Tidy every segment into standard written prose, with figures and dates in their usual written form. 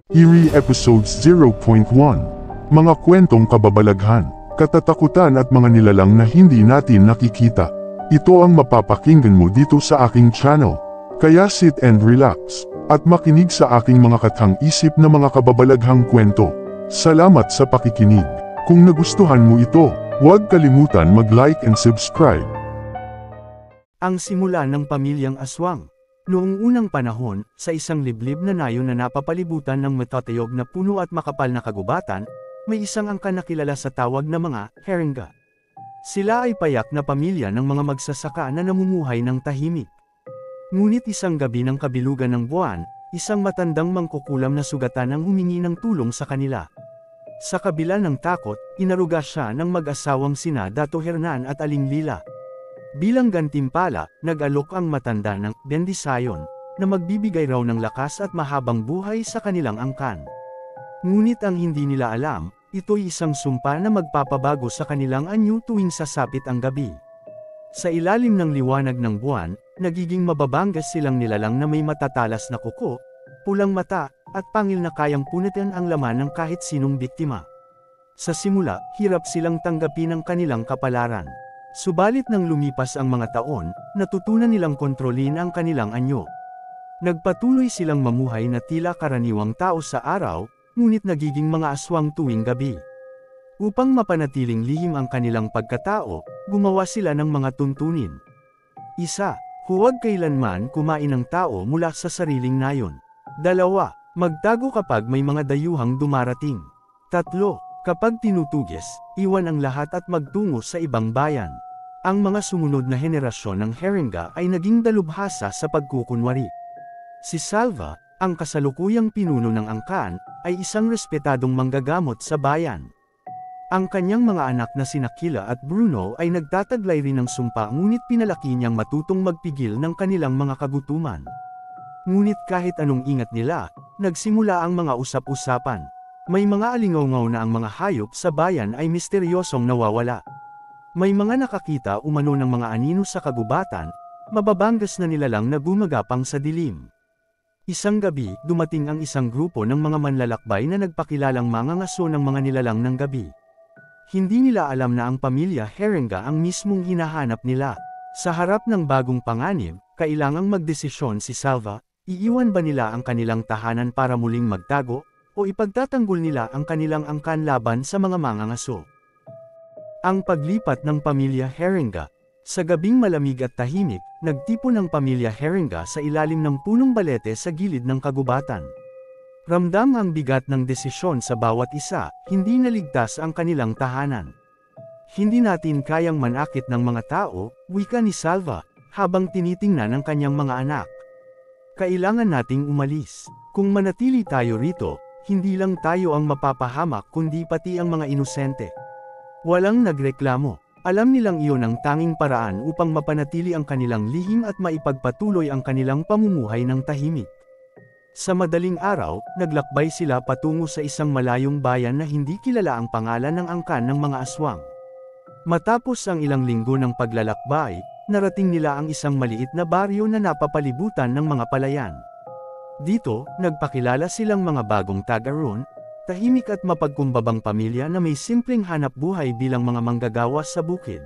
Eerie Episodes 0.1. Mga kwentong kababalaghan, katatakutan at mga nilalang na hindi natin nakikita. Ito ang mapapakinggan mo dito sa aking channel. Kaya sit and relax, at makinig sa aking mga kathang-isip na mga kababalaghang kwento. Salamat sa pakikinig. Kung nagustuhan mo ito, huwag kalimutan mag-like and subscribe. Ang simula ng pamilyang aswang. Noong unang panahon, sa isang liblib na nayon na napapalibutan ng matatayog na puno at makapal na kagubatan, may isang angkan na kilala sa tawag na mga Haringa. Sila ay payak na pamilya ng mga magsasaka na namumuhay ng tahimik. Ngunit isang gabi ng kabilugan ng buwan, isang matandang mangkukulam na sugatan ang humingi ng tulong sa kanila. Sa kabila ng takot, inaruga siya ng mag-asawang sina Dato Hernan at Aling Lila. Bilang gantimpala, nag-alok ang matanda ng bendisayon, na magbibigay raw ng lakas at mahabang buhay sa kanilang angkan. Ngunit ang hindi nila alam, ito'y isang sumpa na magpapabago sa kanilang anyo tuwing sasapit ang gabi. Sa ilalim ng liwanag ng buwan, nagiging mababanggas silang nilalang na may matatalas na kuko, pulang mata, at pangil na kayang punitin ang laman ng kahit sinong biktima. Sa simula, hirap silang tanggapin ang kanilang kapalaran. Subalit nang lumipas ang mga taon, natutunan nilang kontrolin ang kanilang anyo. Nagpatuloy silang mamuhay na tila karaniwang tao sa araw, ngunit nagiging mga aswang tuwing gabi. Upang mapanatiling lihim ang kanilang pagkatao, gumawa sila ng mga tuntunin. 1. Huwag kailanman kumain ng tao mula sa sariling nayon. 2. Magtago kapag may mga dayuhang dumarating. 3. Kapag tinutugis, iwan ang lahat at magtungo sa ibang bayan. Ang mga sumunod na henerasyon ng Haringa ay naging dalubhasa sa pagkukunwari. Si Salva, ang kasalukuyang pinuno ng angkan, ay isang respetadong manggagamot sa bayan. Ang kanyang mga anak na sina Kila at Bruno ay nagtataglay rin ng sumpa ngunit pinalaki niyang matutong magpigil ng kanilang mga kagutuman. Ngunit kahit anong ingat nila, nagsimula ang mga usap-usapan. May mga alingaw-ngaw na ang mga hayop sa bayan ay misteryosong nawawala. May mga nakakita umano ng mga anino sa kagubatan, mababanggas na nilalang na gumagapang sa dilim. Isang gabi, dumating ang isang grupo ng mga manlalakbay na nagpakilalang mangangaso ng mga nilalang ng gabi. Hindi nila alam na ang pamilya Haringa ang mismong hinahanap nila. Sa harap ng bagong panganib, kailangang magdesisyon si Salva, iiwan ba nila ang kanilang tahanan para muling magtago, o ipagtatanggol nila ang kanilang angkan laban sa mga mangangaso. Ang paglipat ng pamilya Haringa. Sa gabing malamig at tahimik, nagtipon ang pamilya Haringa sa ilalim ng punong balete sa gilid ng kagubatan. Ramdam ang bigat ng desisyon sa bawat isa, hindi naligtas ang kanilang tahanan. Hindi natin kayang manakit ng mga tao, wika ni Salva, habang tinitingnan ang kanyang mga anak. Kailangan nating umalis. Kung manatili tayo rito, hindi lang tayo ang mapapahamak kundi pati ang mga inosente. Walang nagreklamo. Alam nilang iyon ang tanging paraan upang mapanatili ang kanilang lihim at maipagpatuloy ang kanilang pamumuhay ng tahimik. Sa madaling araw, naglakbay sila patungo sa isang malayong bayan na hindi kilala ang pangalan ng angkan ng mga aswang. Matapos ang ilang linggo ng paglalakbay, narating nila ang isang maliit na baryo na napapalibutan ng mga palayan. Dito, nagpakilala silang mga bagong taga-roon, tahimik at mapagkumbabang pamilya na may simpleng hanap buhay bilang mga manggagawa sa bukid.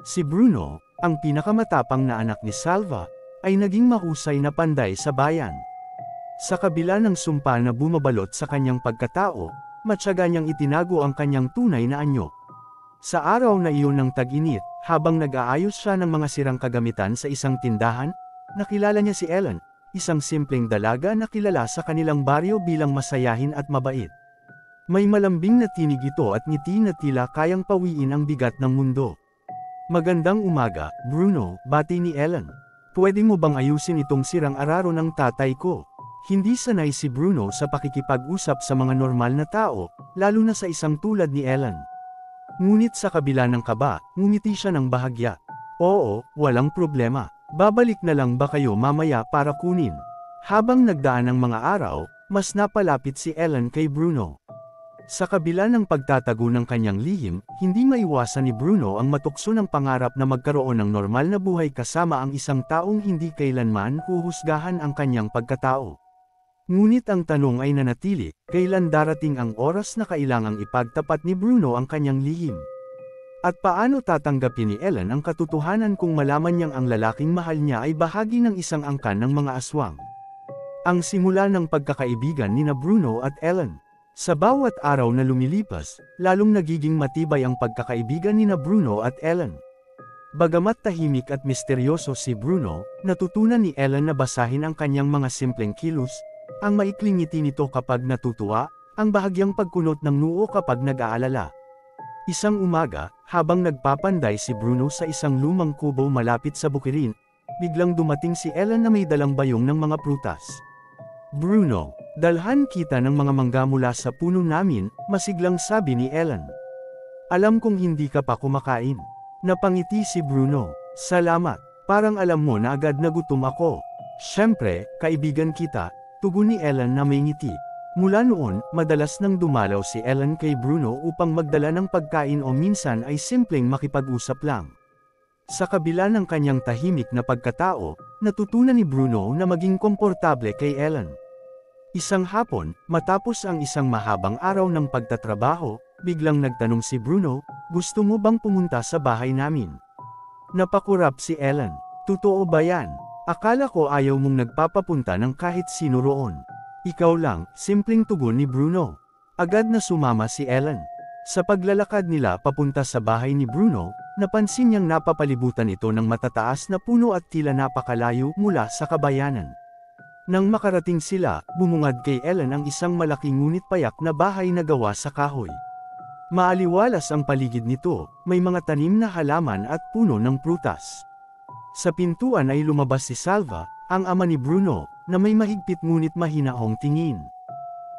Si Bruno, ang pinakamatapang na anak ni Salva, ay naging mahusay na panday sa bayan. Sa kabila ng sumpa na bumabalot sa kanyang pagkatao, matyaga niyang itinago ang kanyang tunay na anyo. Sa araw na iyon ng tag-init, habang nag-aayos siya ng mga sirang kagamitan sa isang tindahan, nakilala niya si Ellen, isang simpleng dalaga na kilala sa kanilang baryo bilang masayahin at mabait. May malambing na tinig ito at ngiti na tila kayang pawiin ang bigat ng mundo. Magandang umaga, Bruno, bati ni Ellen. Pwede mo bang ayusin itong sirang araro ng tatay ko? Hindi sanay si Bruno sa pakikipag-usap sa mga normal na tao, lalo na sa isang tulad ni Ellen. Ngunit sa kabila ng kaba, ngumiti siya ng bahagya. Oo, walang problema. Babalik na lang ba kayo mamaya para kunin? Habang nagdaan ang mga araw, mas napalapit si Ellen kay Bruno. Sa kabila ng pagtatago ng kanyang lihim, hindi maiwasan ni Bruno ang matukso ng pangarap na magkaroon ng normal na buhay kasama ang isang taong hindi kailanman huhusgahan ang kanyang pagkatao. Ngunit ang tanong ay nanatili, kailan darating ang oras na kailangang ipagtapat ni Bruno ang kanyang lihim? At paano tatanggapin ni Ellen ang katotohanan kung malaman niyang ang lalaking mahal niya ay bahagi ng isang angkan ng mga aswang? Ang simula ng pagkakaibigan ni Bruno at Ellen. Sa bawat araw na lumilipas, lalong nagiging matibay ang pagkakaibigan ni Bruno at Ellen. Bagamat tahimik at misteryoso si Bruno, natutunan ni Ellen na basahin ang kanyang mga simpleng kilos, ang maikling ngiti nito kapag natutuwa, ang bahagyang pagkunot ng noo kapag nag-aalala. Isang umaga, habang nagpapanday si Bruno sa isang lumang kubo malapit sa bukirin, biglang dumating si Ellen na may dalang bayong ng mga prutas. "Bruno, dalhan kita ng mga mangga mula sa puno namin," masiglang sabi ni Ellen. "Alam kong hindi ka pa kumakain." Napangiti si Bruno. "Salamat, parang alam mo na agad na gutom ako." "Siyempre, kaibigan kita," tugon ni Ellen na may ngiti. Mula noon, madalas nang dumalaw si Ellen kay Bruno upang magdala ng pagkain o minsan ay simpleng makipag-usap lang. Sa kabila ng kanyang tahimik na pagkatao, natutunan ni Bruno na maging komportable kay Ellen. Isang hapon, matapos ang isang mahabang araw ng pagtatrabaho, biglang nagtanong si Bruno, "Gusto mo bang pumunta sa bahay namin?" Napakurap si Ellen. "Totoo ba yan? Akala ko ayaw mong nagpapapunta ng kahit sino roon." "Ikaw lang," simpleng tugon ni Bruno. Agad na sumama si Ellen. Sa paglalakad nila papunta sa bahay ni Bruno, napansin niyang napapalibutan ito ng matataas na puno at tila napakalayo mula sa kabayanan. Nang makarating sila, bumungad kay Ellen ang isang malaking ngunit payak na bahay na gawa sa kahoy. Maaliwalas ang paligid nito, may mga tanim na halaman at puno ng prutas. Sa pintuan ay lumabas si Salva, ang ama ni Bruno, na may mahigpit ngunit mahinahong tingin.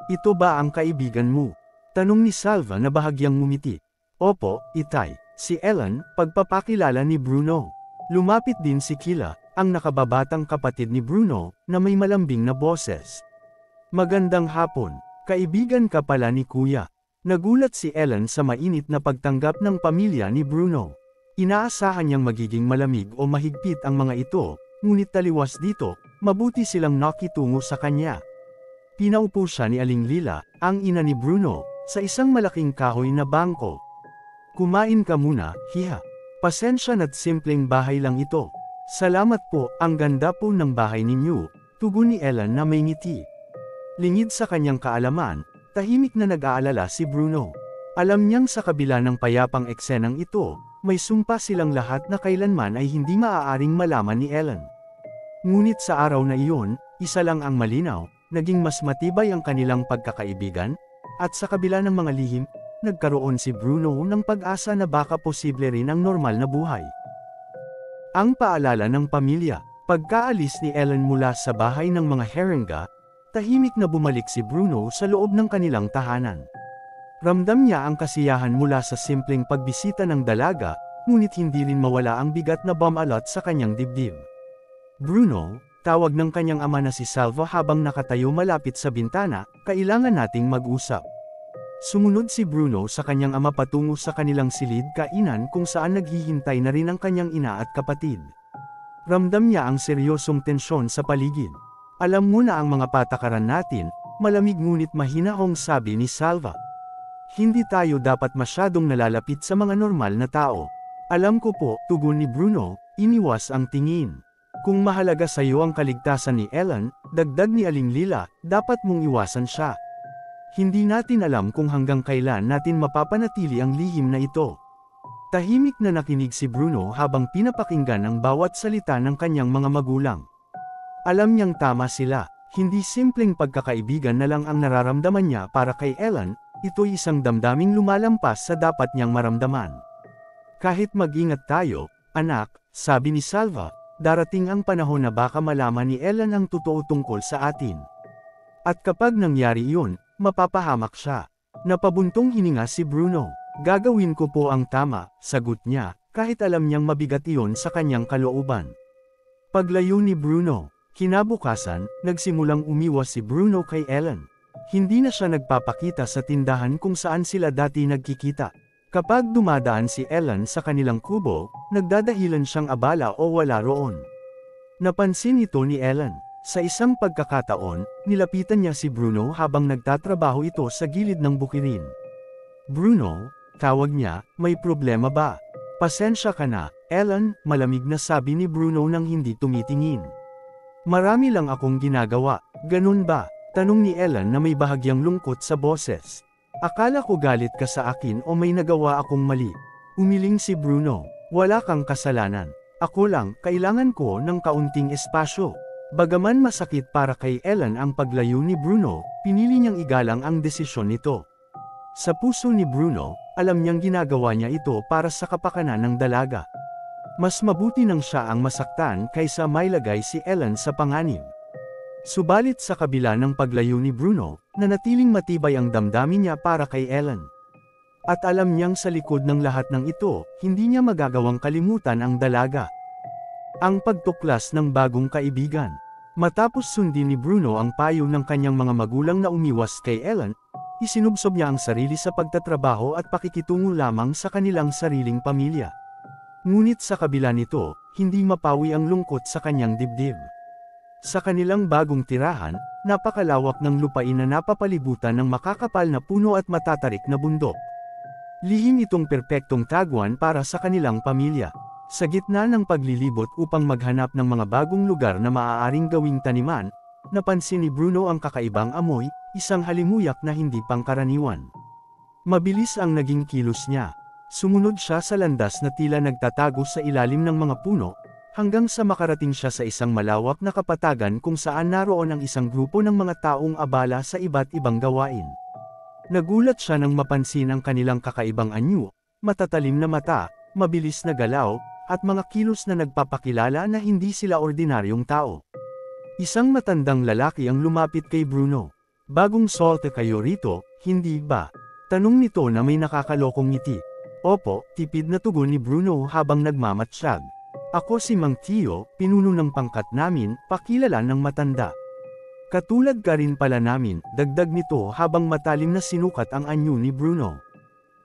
"Ito ba ang kaibigan mo?" tanong ni Salva na bahagyang ngumiti. "Opo, itay." Si Ellen, pagpapakilala ni Bruno. Lumapit din si Kila, ang nakababatang kapatid ni Bruno, na may malambing na boses. "Magandang hapon, kaibigan ka pala ni Kuya." Nagulat si Ellen sa mainit na pagtanggap ng pamilya ni Bruno. Inaasahan niyang magiging malamig o mahigpit ang mga ito, ngunit taliwas dito, mabuti silang nakitungo sa kanya. Pinaupo siya ni Aling Lila, ang ina ni Bruno, sa isang malaking kahoy na bangko. "Kumain ka muna, hiha. Pasensya na't simpleng bahay lang ito." "Salamat po, ang ganda po ng bahay ninyo," tugon ni Ellen na may ngiti. Lingid sa kanyang kaalaman, tahimik na nag-aalala si Bruno. Alam niyang sa kabila ng payapang eksenang ito, may sumpa silang lahat na kailanman ay hindi maaaring malaman ni Ellen. Ngunit sa araw na iyon, isa lang ang malinaw, naging mas matibay ang kanilang pagkakaibigan, at sa kabila ng mga lihim, nagkaroon si Bruno ng pag-asa na baka posible rin ang normal na buhay. Ang paalala ng pamilya. Pagkaalis ni Ellen mula sa bahay ng mga Herengga, tahimik na bumalik si Bruno sa loob ng kanilang tahanan. Ramdam niya ang kasiyahan mula sa simpleng pagbisita ng dalaga, ngunit hindi rin mawala ang bigat na bumalot sa kanyang dibdib. "Bruno," tawag ng kanyang ama na si Salva habang nakatayo malapit sa bintana, "kailangan nating mag-usap." Sumunod si Bruno sa kanyang ama patungo sa kanilang silid kainan kung saan naghihintay na rin ang kanyang ina at kapatid. Ramdam niya ang seryosong tensyon sa paligid. "Alam mo na ang mga patakaran natin," malamig ngunit mahinahong sabi ni Salva. "Hindi tayo dapat masyadong nalalapit sa mga normal na tao." "Alam ko po," tugon ni Bruno, iniwas ang tingin. "Kung mahalaga sa iyo ang kaligtasan ni Ellen," dagdag ni Aling Lila, "dapat mong iwasan siya. Hindi natin alam kung hanggang kailan natin mapapanatili ang lihim na ito." Tahimik na nakinig si Bruno habang pinapakinggan ang bawat salita ng kanyang mga magulang. Alam niyang tama sila, hindi simpleng pagkakaibigan na lang ang nararamdaman niya para kay Ellen, ito'y isang damdaming lumalampas sa dapat niyang maramdaman. "Kahit mag-ingat tayo, anak," sabi ni Salva, "darating ang panahon na baka malaman ni Ellen ang totoo tungkol sa atin. At kapag nangyari iyon, mapapahamak siya." Napabuntong hininga si Bruno. "Gagawin ko po ang tama," sagot niya, kahit alam niyang mabigat iyon sa kanyang kalooban. Paglayo ni Bruno. Kinabukasan, nagsimulang umiwas si Bruno kay Ellen. Hindi na siya nagpapakita sa tindahan kung saan sila dati nagkikita. Kapag dumadaan si Ellen sa kanilang kubo, nagdadahilan siyang abala o wala roon. Napansin ito ni Ellen. Sa isang pagkakataon, Nilapitan niya si Bruno habang nagtatrabaho ito sa gilid ng bukirin. Bruno, tawag niya, may problema ba? Pasensya ka na, Ellen, malamig na sabi ni Bruno nang hindi tumitingin. Marami lang akong ginagawa, ganun ba? Tanong ni Ellen na may bahagyang lungkot sa boses. Akala ko galit ka sa akin o may nagawa akong mali. Umiling si Bruno, wala kang kasalanan. Ako lang, kailangan ko ng kaunting espasyo. Bagaman masakit para kay Ellen ang paglayo ni Bruno, pinili niyang igalang ang desisyon nito. Sa puso ni Bruno, alam niyang ginagawa niya ito para sa kapakanan ng dalaga. Mas mabuti nang siya ang masaktan kaysa mailagay si Ellen sa panganib. Subalit sa kabila ng paglayo ni Bruno, nanatiling matibay ang damdamin niya para kay Ellen. At alam niyang sa likod ng lahat ng ito, hindi niya magagawang kalimutan ang dalaga. Ang pagtuklas ng bagong kaibigan. Matapos sundin ni Bruno ang payo ng kanyang mga magulang na umiwas kay Ellen, isinubsob niya ang sarili sa pagtatrabaho at pakikitungo lamang sa kanilang sariling pamilya. Ngunit sa kabila nito, hindi mapawi ang lungkot sa kanyang dibdib. Sa kanilang bagong tirahan, napakalawak ng lupain na napapalibutan ng makakapal na puno at matatarik na bundok. Lihim itong perpektong taguan para sa kanilang pamilya. Sa gitna ng paglilibot upang maghanap ng mga bagong lugar na maaaring gawing taniman, napansin ni Bruno ang kakaibang amoy, isang halimuyak na hindi pangkaraniwan. Mabilis ang naging kilos niya. Sumunod siya sa landas na tila nagtatago sa ilalim ng mga puno, hanggang sa makarating siya sa isang malawak na kapatagan kung saan naroon ang isang grupo ng mga taong abala sa iba't ibang gawain. Nagulat siya nang mapansin ang kanilang kakaibang anyo, matatalim na mata, mabilis na galaw, at mga kilos na nagpapakilala na hindi sila ordinaryong tao. Isang matandang lalaki ang lumapit kay Bruno. Bagong solte kayo rito, hindi ba? Tanong nito na may nakakalokong ngiti. Opo, tipid na tugon ni Bruno habang nagmamatsyag. Ako si Mang Tio, pinuno ng pangkat namin, pakilala ng matanda. Katulad ka rin pala namin, dagdag nito habang matalim na sinukat ang anyo ni Bruno.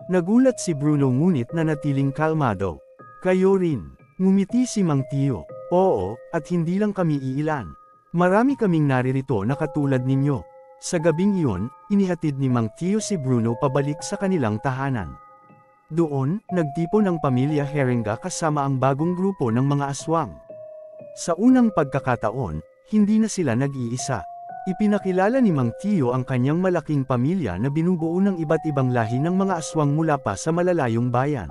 Nagulat si Bruno ngunit nanatiling kalmado. Kayo rin. Ngumiti si Mang Tio. Oo, at hindi lang kami iilan. Marami kaming naririto na katulad ninyo. Sa gabing iyon, inihatid ni Mang Tio si Bruno pabalik sa kanilang tahanan. Doon, nagtipon ang pamilya Herenga kasama ang bagong grupo ng mga aswang. Sa unang pagkakataon, hindi na sila nag-iisa. Ipinakilala ni Mang Tio ang kanyang malaking pamilya na binubuo ng iba't ibang lahi ng mga aswang mula pa sa malalayong bayan.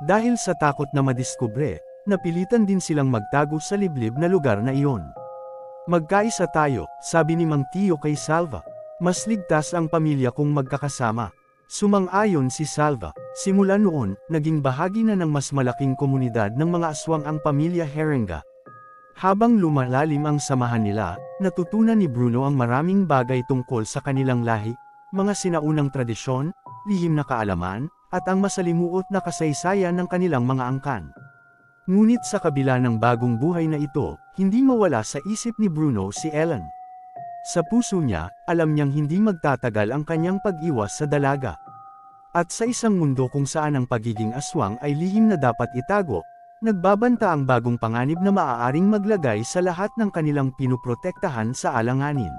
Dahil sa takot na madiskubre, napilitan din silang magtago sa liblib na lugar na iyon. Magkaisa tayo, sabi ni Mang Tio kay Salva. Mas ligtas ang pamilya kung magkakasama. Sumang-ayon si Salva. Simula noon, naging bahagi na ng mas malaking komunidad ng mga aswang ang pamilya Herenga. Habang lumalalim ang samahan nila, natutunan ni Bruno ang maraming bagay tungkol sa kanilang lahi, mga sinaunang tradisyon, lihim na kaalaman, at ang masalimuot na kasaysayan ng kanilang mga angkan. Ngunit sa kabila ng bagong buhay na ito, hindi mawala sa isip ni Bruno si Ellen. Sa puso niya, alam niyang hindi magtatagal ang kanyang pag-iwas sa dalaga. At sa isang mundo kung saan ang pagiging aswang ay lihim na dapat itago, nagbabanta ang bagong panganib na maaaring maglagay sa lahat ng kanilang pinuprotektahan sa alanganin.